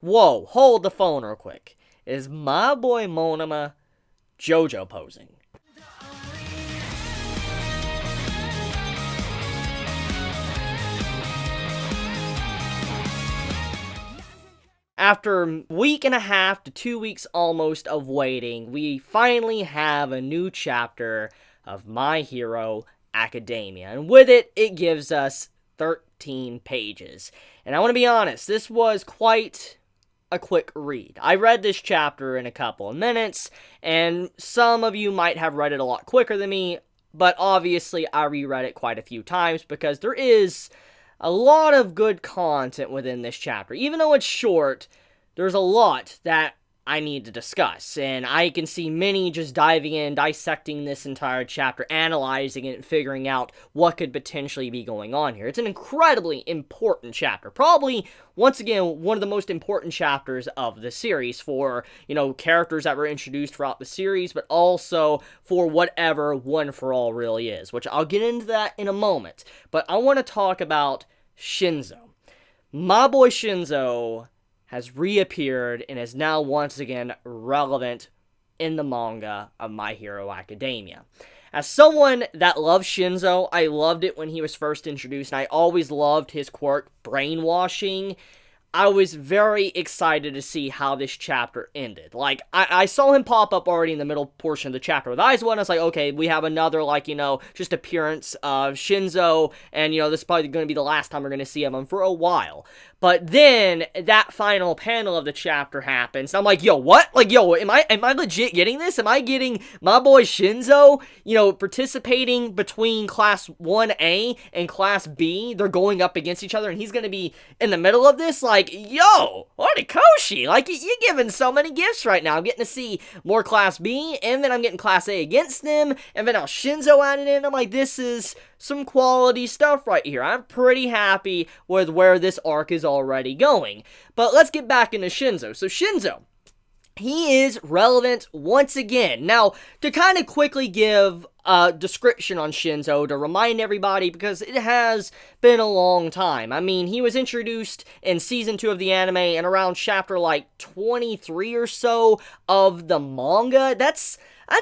Whoa, hold the phone real quick. Is my boy Monoma JoJo posing? After a week and a half to 2 weeks almost of waiting, we finally have a new chapter of My Hero Academia. And with it, it gives us 13 pages. And I want to be honest, this was quite a quick read. I read this chapter in a couple of minutes, and some of you might have read it a lot quicker than me, but obviously I reread it quite a few times because there is a lot of good content within this chapter. Even though it's short, there's a lot that I need to discuss, and I can see many just diving in, dissecting this entire chapter, analyzing it, and figuring out what could potentially be going on here. It's an incredibly important chapter. Probably, once again, one of the most important chapters of the series for, characters that were introduced throughout the series, but also for whatever One For All really is, which I'll get into that in a moment. But I want to talk about Shinzo. My boy Shinzo has reappeared and is now once again relevant in the manga of My Hero Academia. As someone that loves Shinzo, I loved it when he was first introduced, and I always loved his quirk, brainwashing. I was very excited to see how this chapter ended. Like, I saw him pop up already in the middle portion of the chapter with Aizawa, and I was like, okay, we have another, just appearance of Shinzo, and, this is probably going to be the last time we're going to see him for a while. But then, that final panel of the chapter happens, and I'm like, yo, what? Am I legit getting this? Am I getting my boy Shinzo, participating between Class 1A and Class B? They're going up against each other, and he's going to be in the middle of this? Yo, Horikoshi, you're giving so many gifts right now. I'm getting to see more Class B, and then I'm getting Class A against them, and then now Shinzo added in. I'm like, this is some quality stuff right here. I'm pretty happy with where this arc is already going. But let's get back into Shinzo. So Shinzo, he is relevant once again. Now, to kind of quickly give a description on Shinzo to remind everybody, because it has been a long time. I mean, he was introduced in Season 2 of the anime and around chapter 23 or so of the manga. That's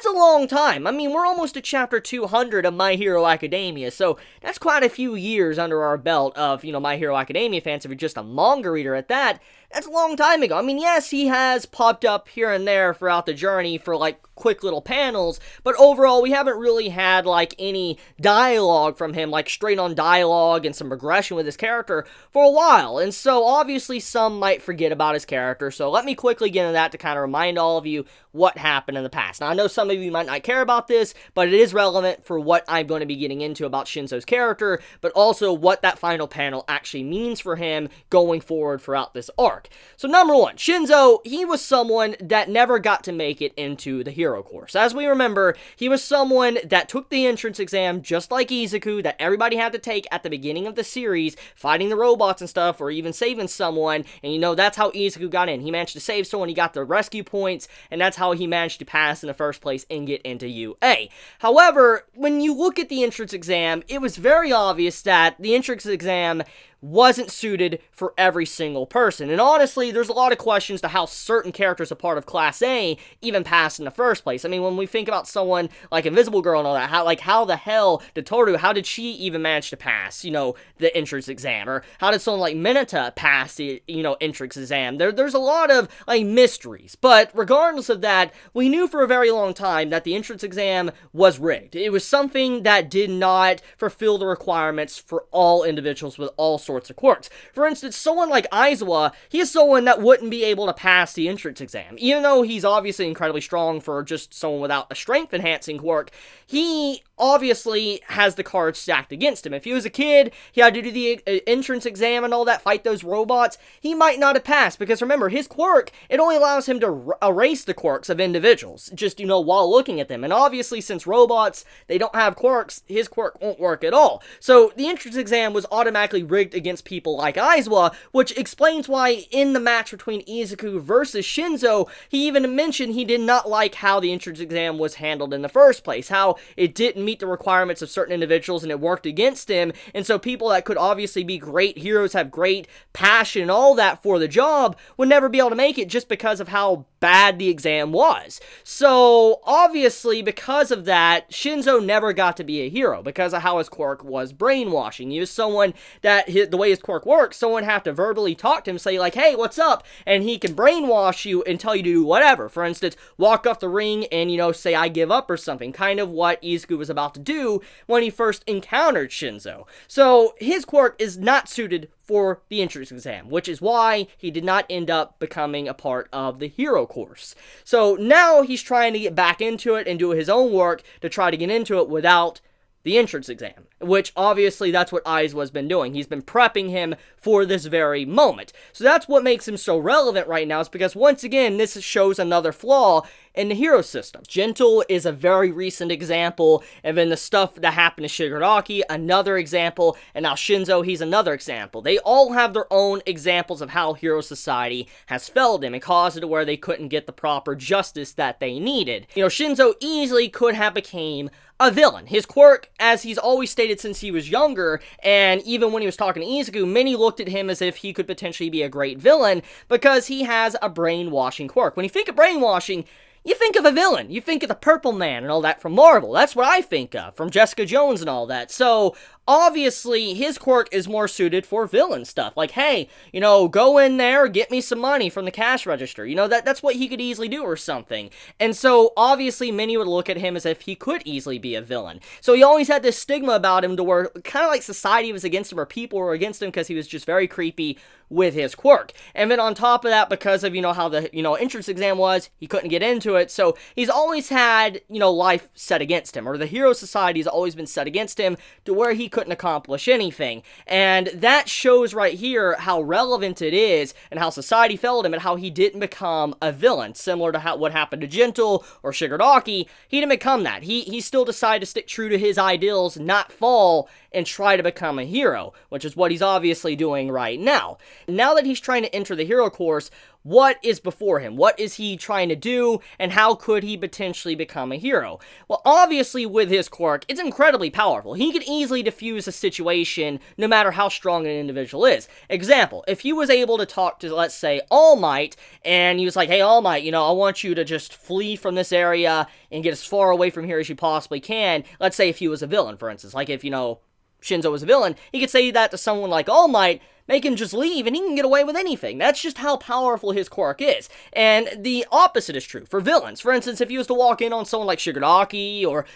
a long time. I mean, we're almost to chapter 200 of My Hero Academia, so that's quite a few years under our belt of, My Hero Academia fans. If you're just a manga reader at that, that's a long time ago. I mean, yes, he has popped up here and there throughout the journey for, quick little panels, but overall, we haven't really had, any dialogue from him, straight-on dialogue and some progression with his character for a while, and so, obviously, some might forget about his character, so let me quickly get into that to kind of remind all of you what happened in the past. Now, I know some of you might not care about this, but it is relevant for what I'm going to be getting into about Shinzo's character, but also what that final panel actually means for him going forward throughout this arc. So, number one, Shinzo, he was someone that never got to make it into the hero course. As we remember, he was someone that took the entrance exam just like Izuku, that everybody had to take at the beginning of the series, fighting the robots and stuff, or even saving someone, and that's how Izuku got in. He managed to save someone, he got the rescue points, and that's how he managed to pass in the first place and get into UA. However, when you look at the entrance exam, it was very obvious that the entrance exam wasn't suited for every single person. And honestly, there's a lot of questions to how certain characters a part of Class A even passed in the first place. I mean, when we think about someone like Invisible Girl and all that, how the hell did Toru, how did she even manage to pass, the entrance exam? Or how did someone like Mineta pass the, entrance exam? There's a lot of, mysteries. But regardless of that, we knew for a very long time that the entrance exam was rigged. It was something that did not fulfill the requirements for all individuals with all sorts of quirks. For instance, someone like Aizawa, he is someone that wouldn't be able to pass the entrance exam. Even though he's obviously incredibly strong for just someone without a strength-enhancing quirk, he obviously has the cards stacked against him. If he was a kid, he had to do the entrance exam and all that, fight those robots, he might not have passed, because remember, his quirk, it only allows him to erase the quirks of individuals, just, while looking at them. And obviously, since robots, they don't have quirks, his quirk won't work at all. So, the entrance exam was automatically rigged against people like Aizawa, which explains why in the match between Izuku versus Shinzo, he even mentioned he did not like how the entrance exam was handled in the first place, how it didn't meet the requirements of certain individuals and it worked against him. And so people that could obviously be great heroes, have great passion and all that for the job, would never be able to make it just because of how bad the exam was. So obviously because of that, Shinzo never got to be a hero because of how his quirk was brainwashing. He was someone that, the way his quirk works, someone have to verbally talk to him, say like, hey, what's up? And he can brainwash you and tell you to do whatever. For instance, walk off the ring and, say I give up or something. Kind of what Izuku was about to do when he first encountered Shinzo. So his quirk is not suited for the entrance exam, which is why he did not end up becoming a part of the hero course. So now he's trying to get back into it and do his own work to try to get into it without the entrance exam, which obviously that's what Aizawa's been doing. He's been prepping him for this very moment. So that's what makes him so relevant right now, is because once again, this shows another flaw in the hero system. Gentle is a very recent example, and then the stuff that happened to Shigaraki, another example, and now Shinzo, he's another example. They all have their own examples of how hero society has failed them and caused it to where they couldn't get the proper justice that they needed. Shinzo easily could have became a villain. His quirk, as he's always stated since he was younger, and even when he was talking to Izuku, many looked at him as if he could potentially be a great villain because he has a brainwashing quirk. When you think of brainwashing, you think of a villain. You think of the Purple Man and all that from Marvel. That's what I think of, from Jessica Jones and all that. So, obviously, his quirk is more suited for villain stuff. Like, hey, go in there, get me some money from the cash register. That's what he could easily do or something. And so, obviously, many would look at him as if he could easily be a villain. So he always had this stigma about him to where kind of like society was against him or people were against him because he was just very creepy with his quirk. And then on top of that, because of, how the, entrance exam was, he couldn't get into it. So he's always had, life set against him, or the hero society has always been set against him to where he couldn't accomplish anything. And that shows right here how relevant it is and how society failed him and how he didn't become a villain. Similar to what happened to Gentle or Shigaraki, he didn't become that. He still decided to stick true to his ideals, not fall, and try to become a hero, which is what he's obviously doing right now. Now that he's trying to enter the hero course, what is before him? What is he trying to do, and how could he potentially become a hero? Well, obviously, with his quirk, it's incredibly powerful. He can easily diffuse a situation, no matter how strong an individual is. Example, if he was able to talk to, let's say, All Might, and he was like, hey, All Might, I want you to just flee from this area and get as far away from here as you possibly can. Let's say if he was a villain, for instance, like if, Shinzo was a villain, he could say that to someone like All Might, make him just leave, and he can get away with anything. That's just how powerful his quirk is. And the opposite is true for villains. For instance, if he was to walk in on someone like Shigaraki or,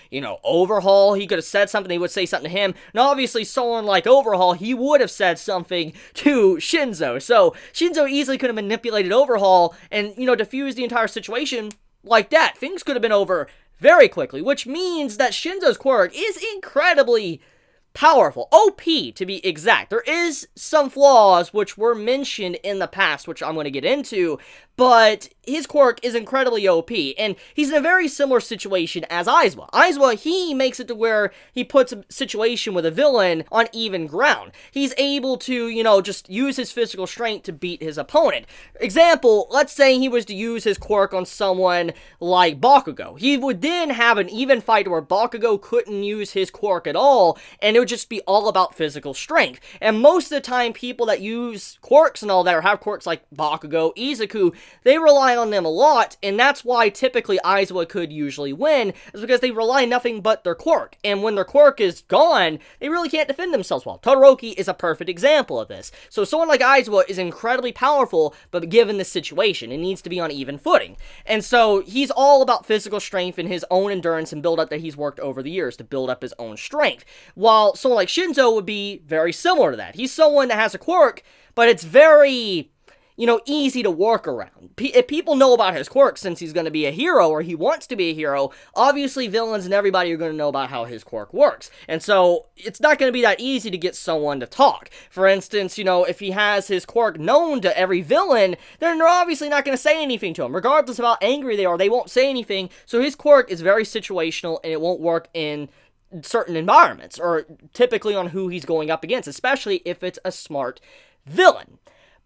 Overhaul, he could have said something, they would say something to him. And obviously, someone like Overhaul, he would have said something to Shinzo. So, Shinzo easily could have manipulated Overhaul and, diffused the entire situation like that. Things could have been over very quickly, which means that Shinzo's quirk is incredibly powerful. OP, to be exact. There is some flaws which were mentioned in the past, which I'm going to get into, but his quirk is incredibly OP, and he's in a very similar situation as Aizawa. Aizawa, he makes it to where he puts a situation with a villain on even ground. He's able to, just use his physical strength to beat his opponent. Example, let's say he was to use his quirk on someone like Bakugo. He would then have an even fight where Bakugo couldn't use his quirk at all, and it would just be all about physical strength. And most of the time, people that use quirks and all that, or have quirks like Bakugo, Izuku, they rely on them a lot, and that's why typically Aizawa could usually win, is because they rely on nothing but their quirk. And when their quirk is gone, they really can't defend themselves well. Todoroki is a perfect example of this. So someone like Aizawa is incredibly powerful, but given this situation, it needs to be on even footing. And so he's all about physical strength and his own endurance and build-up that he's worked over the years to build up his own strength. While someone like Shinzo would be very similar to that. He's someone that has a quirk, but it's very, easy to work around. If people know about his quirk since he's going to be a hero, or he wants to be a hero, obviously villains and everybody are going to know about how his quirk works. And so, it's not going to be that easy to get someone to talk. For instance, if he has his quirk known to every villain, then they're obviously not going to say anything to him. Regardless of how angry they are, they won't say anything. So his quirk is very situational, and it won't work in certain environments, or typically on who he's going up against, especially if it's a smart villain.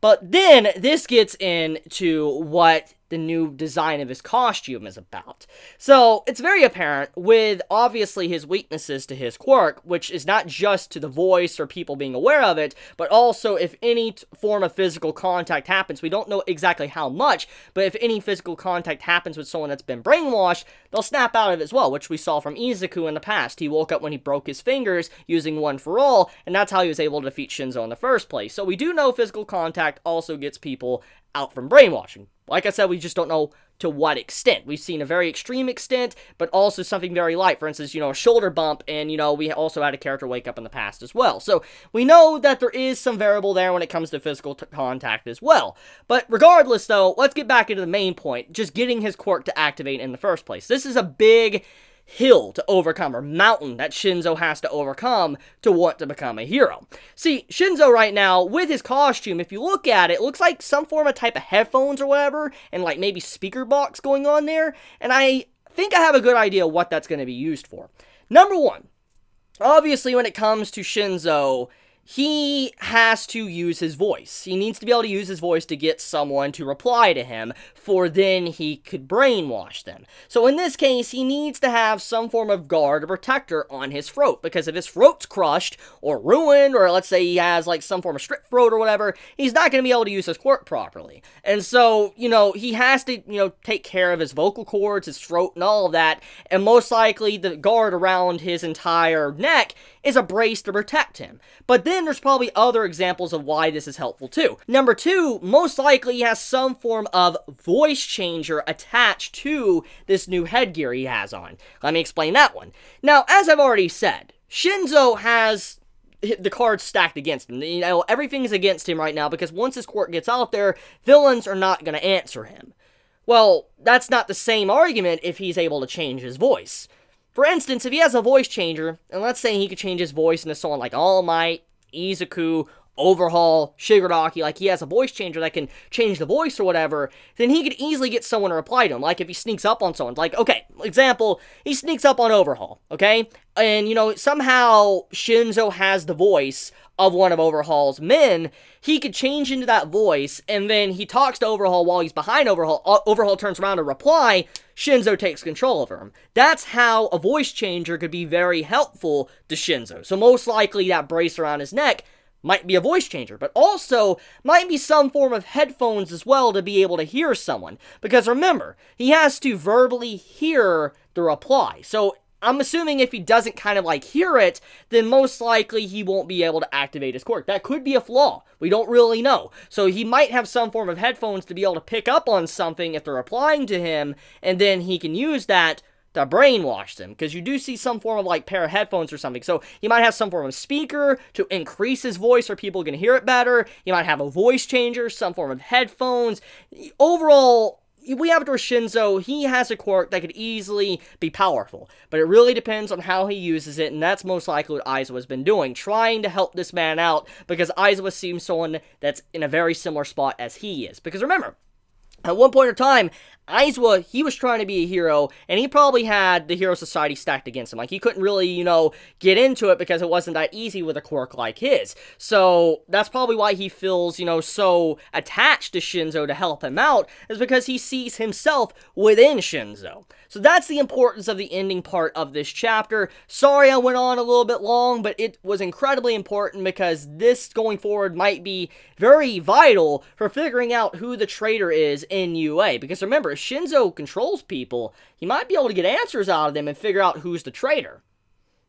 But then, this gets into what the new design of his costume is about. So, it's very apparent with, obviously, his weaknesses to his quirk, which is not just to the voice or people being aware of it, but also if any form of physical contact happens, we don't know exactly how much, but if any physical contact happens with someone that's been brainwashed, they'll snap out of it as well, which we saw from Izuku in the past. He woke up when he broke his fingers using One For All, and that's how he was able to defeat Shinzo in the first place. So we do know physical contact also gets people out from brainwashing. Like I said, we just don't know to what extent. We've seen a very extreme extent, but also something very light. For instance, a shoulder bump, and, we also had a character wake up in the past as well. So, we know that there is some variable there when it comes to physical contact as well. But regardless, though, let's get back into the main point, just getting his quirk to activate in the first place. This is a big hill to overcome, or mountain that Shinzo has to overcome to want to become a hero. See, Shinzo right now, with his costume, if you look at it, looks like some form of type of headphones or whatever, and like maybe speaker box going on there, and I think I have a good idea what that's going to be used for. Number one, obviously when it comes to Shinzo, he has to use his voice. He needs to be able to use his voice to get someone to reply to him, for then he could brainwash them. So in this case, he needs to have some form of guard or protector on his throat, because if his throat's crushed or ruined, or let's say he has like some form of strip throat or whatever, he's not going to be able to use his quirk properly. And so, he has to, take care of his vocal cords, his throat, and all of that, and most likely the guard around his entire neck is a brace to protect him. But then there's probably other examples of why this is helpful too. Number two, most likely he has some form of voice changer attached to this new headgear he has on. Let me explain that one. Now, as I've already said, Shinzo has the cards stacked against him. Everything is against him right now, because once his quirk gets out there, villains are not going to answer him. Well, that's not the same argument if he's able to change his voice. For instance, if he has a voice changer, and let's say he could change his voice into someone like All Might, Izuku, Overhaul, Shigaraki, like he has a voice changer that can change the voice or whatever, then he could easily get someone to reply to him. Like if he sneaks up on someone, like, okay, example, he sneaks up on Overhaul, okay? And, somehow Shinzo has the voice of one of Overhaul's men, he could change into that voice, and then he talks to Overhaul while he's behind Overhaul. Overhaul turns around to reply, Shinzo takes control over him. That's how a voice changer could be very helpful to Shinzo. So most likely that brace around his neck might be a voice changer, but also might be some form of headphones as well to be able to hear someone. Because remember, he has to verbally hear the reply. So I'm assuming if he doesn't kind of hear it, then most likely he won't be able to activate his quirk. That could be a flaw. We don't really know. So he might have some form of headphones to be able to pick up on something if they're replying to him, and then he can use that to brainwash them, because you do see some form of pair of headphones or something. So he might have some form of speaker to increase his voice so people can hear it better. He might have a voice changer, some form of headphones. Overall, we have it where Shinzo, he has a quirk that could easily be powerful, but it really depends on how he uses it, and that's most likely what Aizawa's been doing, trying to help this man out, because Aizawa seems someone that's in a very similar spot as he is. Because remember, at one point in time, Aizawa, he was trying to be a hero, and he probably had the Hero Society stacked against him. He couldn't really, get into it because it wasn't that easy with a quirk like his. So, that's probably why he feels, so attached to Shinzo to help him out, is because he sees himself within Shinzo. So, that's the importance of the ending part of this chapter. Sorry I went on a little bit long, but it was incredibly important because this going forward might be very vital for figuring out who the traitor is in UA. Because remember, if Shinzo controls people, he might be able to get answers out of them and figure out who's the traitor.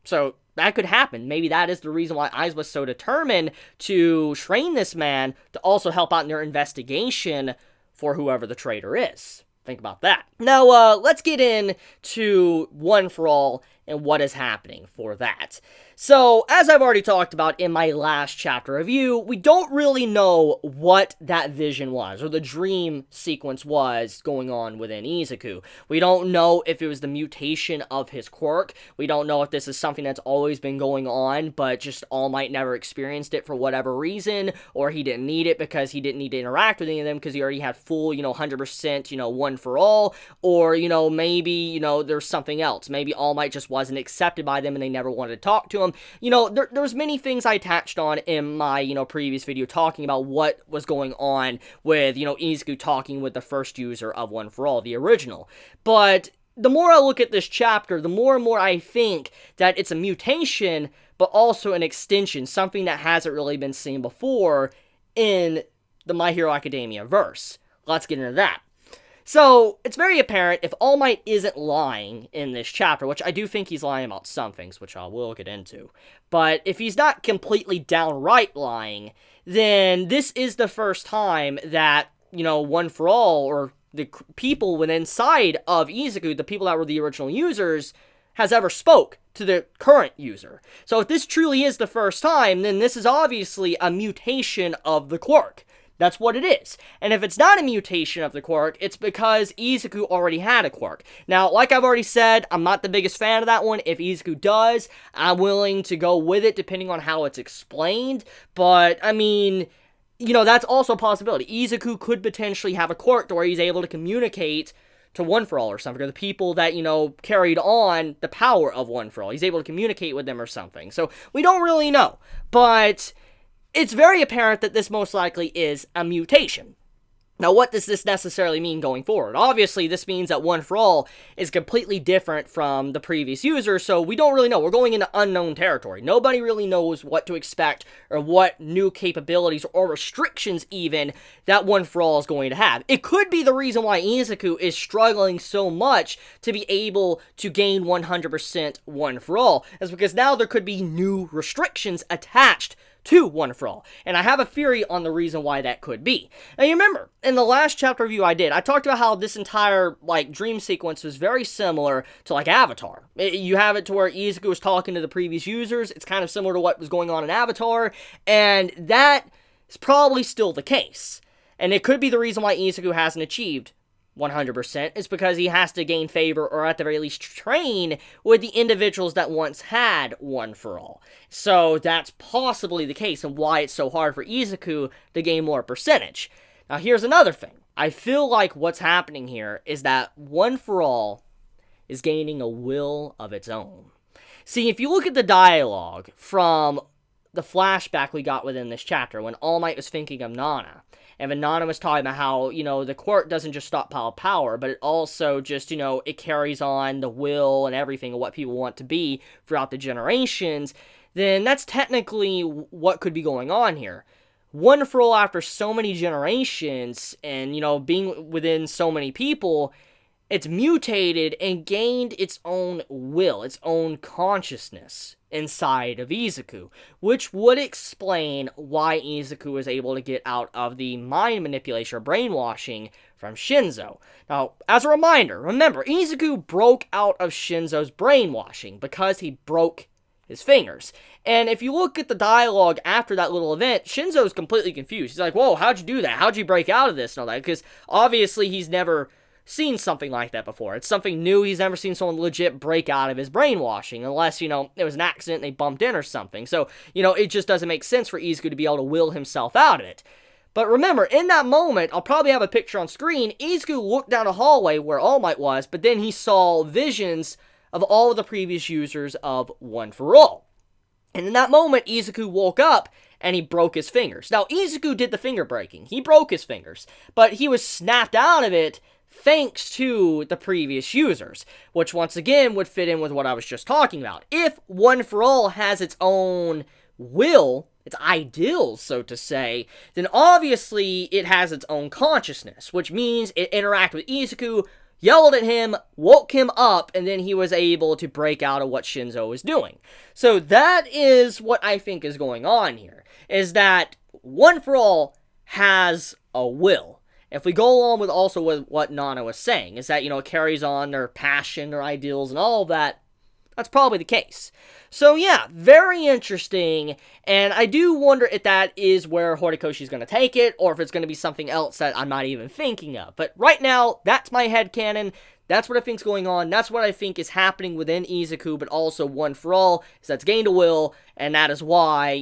So, that could happen. Maybe that is the reason why Aizawa was so determined to train this man to also help out in their investigation for whoever the traitor is. Think about that. Now, let's get into One For All and what is happening for that. So, as I've already talked about in my last chapter review, we don't really know what that vision was, or the dream sequence was going on within Izuku. We don't know if it was the mutation of his quirk. We don't know if this is something that's always been going on, but just All Might never experienced it for whatever reason, or he didn't need it because he didn't need to interact with any of them because he already had full, 100%, One For All, or, maybe, there's something else. Maybe All Might just wasn't accepted by them and they never wanted to talk to him. You know, there's many things I touched on in my, you know, previous video talking about what was going on with, you know, Izuku talking with the first user of One For All, the original. But the more I look at this chapter, the more and more I think that it's a mutation, but also an extension, something that hasn't really been seen before in the My Hero Academia verse. Let's get into that. So, it's very apparent if All Might isn't lying in this chapter, which I do think he's lying about some things, which I will get into, but if he's not completely downright lying, then this is the first time that, you know, One For All, or the people within inside of Izuku, the people that were the original users, has ever spoke to the current user. So if this truly is the first time, then this is obviously a mutation of the quirk. That's what it is. And if it's not a mutation of the quirk, it's because Izuku already had a quirk. Now, like I've already said, I'm not the biggest fan of that one. If Izuku does, I'm willing to go with it depending on how it's explained. But, I mean, you know, that's also a possibility. Izuku could potentially have a quirk to where he's able to communicate to One For All or something, or the people that, you know, carried on the power of One For All. He's able to communicate with them or something. So, we don't really know. But it's very apparent that this most likely is a mutation. Now, what does this necessarily mean going forward? Obviously, this means that One For All is completely different from the previous user, so we don't really know. We're going into unknown territory. Nobody really knows what to expect or what new capabilities or restrictions even that One For All is going to have. It could be the reason why Izuku is struggling so much to be able to gain 100% One For All, is because now there could be new restrictions attached to One For All. And I have a theory on the reason why that could be. Now, you remember, in the last chapter review I did, I talked about how this entire, like, dream sequence was very similar to, like, Avatar. You have it to where Izuku was talking to the previous users. It's kind of similar to what was going on in Avatar. And that is probably still the case. And it could be the reason why Izuku hasn't achieved 100% is because he has to gain favor, or at the very least train with the individuals that once had One For All. So that's possibly the case, and why it's so hard for Izuku to gain more percentage. Now here's another thing. I feel like what's happening here is that One For All is gaining a will of its own. See, if you look at the dialogue from the flashback we got within this chapter, when All Might was thinking of Nana, and when Nana was talking about how, you know, the quirk doesn't just stockpile power, but it also just, you know, it carries on the will and everything of what people want to be throughout the generations, then that's technically what could be going on here. One For All, after so many generations, and, you know, being within so many people, it's mutated and gained its own will, its own consciousness inside of Izuku, which would explain why Izuku was able to get out of the mind manipulation or brainwashing from Shinzo. Now, as a reminder, remember, Izuku broke out of Shinzo's brainwashing because he broke his fingers. And if you look at the dialogue after that little event, Shinzo's completely confused. He's like, whoa, how'd you do that? How'd you break out of this and all that? Because obviously he's never seen something like that before. It's something new. He's never seen someone legit break out of his brainwashing, unless, you know, it was an accident and they bumped in or something. So, you know, it just doesn't make sense for Izuku to be able to will himself out of it. But remember, in that moment, I'll probably have a picture on screen, Izuku looked down a hallway where All Might was, but then he saw visions of all of the previous users of One For All. And in that moment, Izuku woke up and he broke his fingers. Now, Izuku did the finger breaking. He broke his fingers, but he was snapped out of it thanks to the previous users, which once again would fit in with what I was just talking about. If One For All has its own will, its ideals, so to say, then obviously it has its own consciousness, which means it interacted with Izuku, yelled at him, woke him up, and then he was able to break out of what Shinzo was doing. So that is what I think is going on here, is that One For All has a will. If we go along with also with what Nana was saying, is that, you know, it carries on their passion, their ideals, and all of that, that's probably the case. So yeah, very interesting, and I do wonder if that is where Horikoshi's going to take it, or if it's going to be something else that I'm not even thinking of. But right now, that's my headcanon. That's what I think's going on. That's what I think is happening within Izuku, but also One for All, is that's gained a will, and that is why,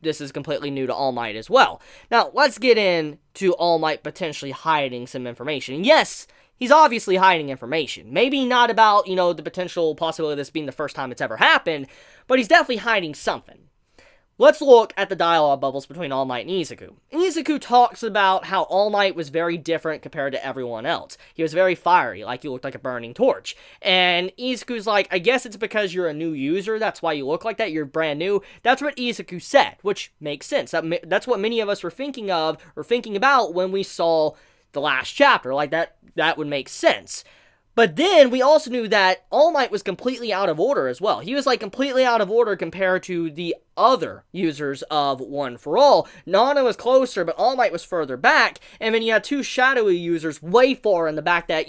this is completely new to All Might as well. Now, let's get into All Might potentially hiding some information. Yes, he's obviously hiding information. Maybe not about, the potential possibility of this being the first time it's ever happened, but he's definitely hiding something. Let's look at the dialogue bubbles between All Might and Izuku. Izuku talks about how All Might was very different compared to everyone else. He was very fiery, like he looked like a burning torch. And Izuku's like, I guess it's because you're a new user, that's why you look like that, you're brand new. That's what Izuku said, which makes sense. That's what many of us were thinking of, or thinking about when we saw the last chapter. Like, that would make sense. But then, we also knew that All Might was completely out of order as well. He was, completely out of order compared to the other users of One for All. Nana was closer, but All Might was further back. And then you had two shadowy users way far in the back that,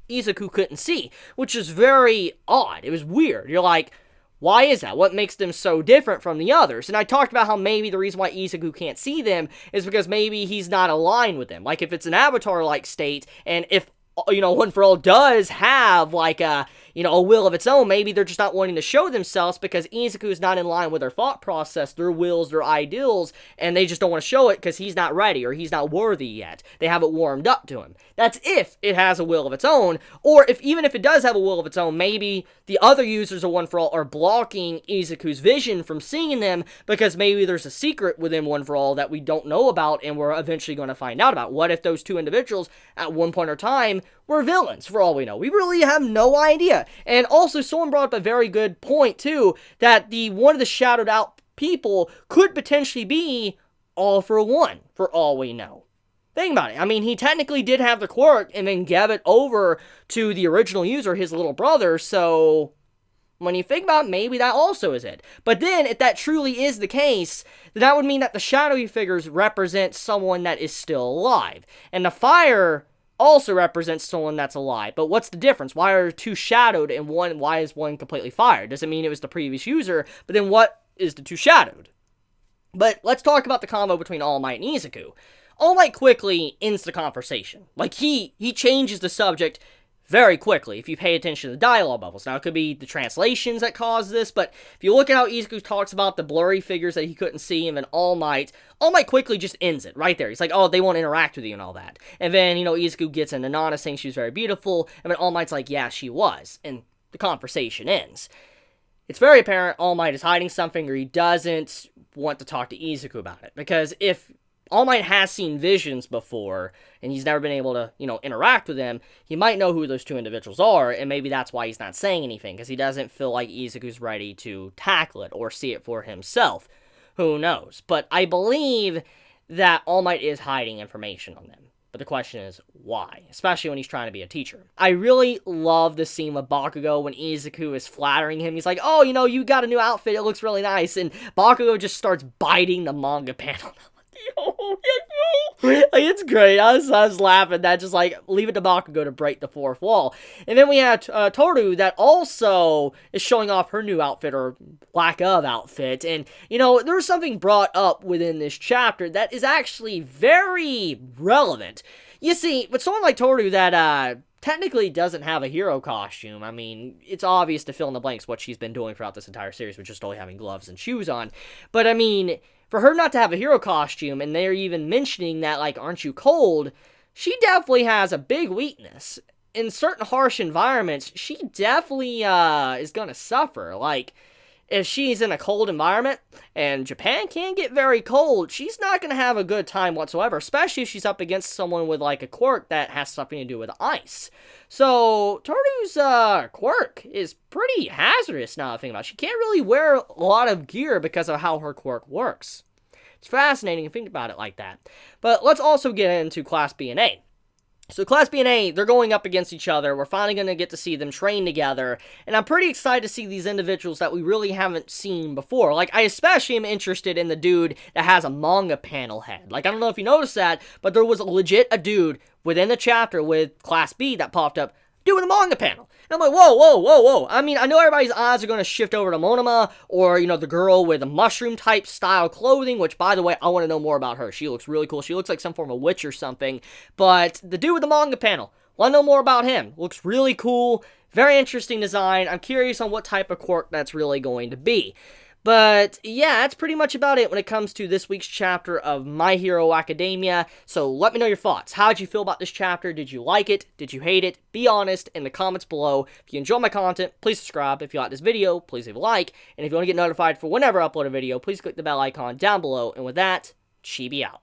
Izuku couldn't see. Which is very odd. It was weird. You're like, why is that? What makes them so different from the others? And I talked about how maybe the reason why Izuku can't see them is because maybe he's not aligned with them. Like, if it's an avatar-like state, and if One for All does have, a will of its own, maybe they're just not wanting to show themselves because Izuku's not in line with their thought process, their wills, their ideals, and they just don't want to show it because he's not ready or he's not worthy yet. They haven't warmed up to him. That's if it has a will of its own, or even if it does have a will of its own, maybe the other users of One for All are blocking Izuku's vision from seeing them because maybe there's a secret within One for All that we don't know about and we're eventually going to find out about. What if those two individuals at one point in time were villains, for all we know? We really have no idea. And also, someone brought up a very good point, too, that one of the shadowed out people could potentially be All for One, for all we know. Think about it. I mean, he technically did have the quirk and then gave it over to the original user, his little brother, so when you think about it, maybe that also is it. But then, if that truly is the case, then that would mean that the shadowy figures represent someone that is still alive. And the fire also represents someone that's alive. But what's the difference? Why are two shadowed and why is one completely fired? Does it mean it was the previous user? But then what is the two shadowed? But let's talk about the combo between All Might and Izuku. All Might quickly ends the conversation. Like, he changes the subject very quickly if you pay attention to the dialogue bubbles. Now, it could be the translations that cause this, but if you look at how Izuku talks about the blurry figures that he couldn't see, and then All Might quickly just ends it right there. He's like, oh, they won't interact with you and all that. And then, Izuku gets into Nana saying she was very beautiful, and then All Might's like, yeah, she was. And the conversation ends. It's very apparent All Might is hiding something, or he doesn't want to talk to Izuku about it. Because if All Might has seen visions before, and he's never been able to, interact with them, he might know who those two individuals are, and maybe that's why he's not saying anything, because he doesn't feel like Izuku's ready to tackle it, or see it for himself. Who knows? But I believe that All Might is hiding information on them. But the question is, why? Especially when he's trying to be a teacher. I really love the scene with Bakugo when Izuku is flattering him. He's like, oh, you got a new outfit, it looks really nice, and Bakugo just starts biting the manga panel. It's great. I was laughing. That just leave it to Bakugo to break the fourth wall. And then we have Toru that also is showing off her new outfit, or lack of outfit. And there was something brought up within this chapter that is actually very relevant. You see, with someone like Toru that technically doesn't have a hero costume. I mean, it's obvious to fill in the blanks what she's been doing throughout this entire series, with just only having gloves and shoes on. But I mean, for her not to have a hero costume, and they're even mentioning that, aren't you cold? She definitely has a big weakness. In certain harsh environments, she definitely is gonna suffer. If she's in a cold environment, and Japan can get very cold, she's not gonna have a good time whatsoever, especially if she's up against someone with, a quirk that has something to do with ice. So, Toru's quirk is pretty hazardous now that I think about it. She can't really wear a lot of gear because of how her quirk works. It's fascinating to think about it like that. But let's also get into Class B and A. So Class B and A, they're going up against each other. We're finally going to get to see them train together. And I'm pretty excited to see these individuals that we really haven't seen before. I especially am interested in the dude that has a manga panel head. I don't know if you noticed that, but there was legit a dude within the chapter with Class B that popped up doing a manga panel. And I'm like, whoa. I mean, I know everybody's eyes are going to shift over to Monoma, or, the girl with a mushroom-type style clothing, which, by the way, I want to know more about her. She looks really cool. She looks like some form of witch or something. But the dude with the manga panel, Want to know more about him. Looks really cool. Very interesting design. I'm curious on what type of quirk that's really going to be. But yeah, that's pretty much about it when it comes to this week's chapter of My Hero Academia. So let me know your thoughts. How did you feel about this chapter? Did you like it? Did you hate it? Be honest in the comments below. If you enjoy my content, please subscribe. If you like this video, please leave a like. And if you want to get notified for whenever I upload a video, please click the bell icon down below. And with that, Chibi out.